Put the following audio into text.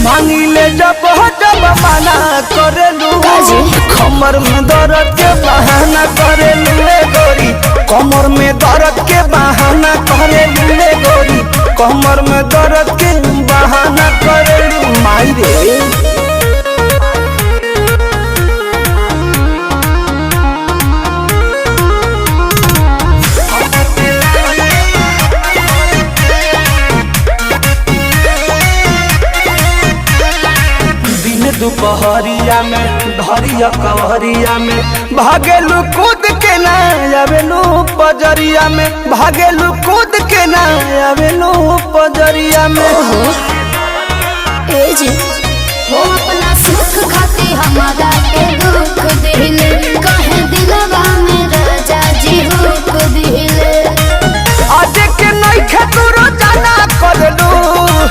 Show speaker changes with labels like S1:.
S1: मांगिले जब मना करेलू कमर में दर्द के बहाना करेलू गोरी कमर में दर्द के बहाना करेलू गोरी कमर में दर्द के बहाना करेलू माई रे। दुपहरिया में धरिया कवरिया में भागेलू कूद के ना आवेलू पजरिया में भागेलू कूद के ना आवेलू पजरिया में
S2: ए जी हो अपना सुख खाती हमारा के दुख दिले कहे दिलवा में राजा जी हुक दिले
S1: आज के नहीं खेतुरो जाना करलू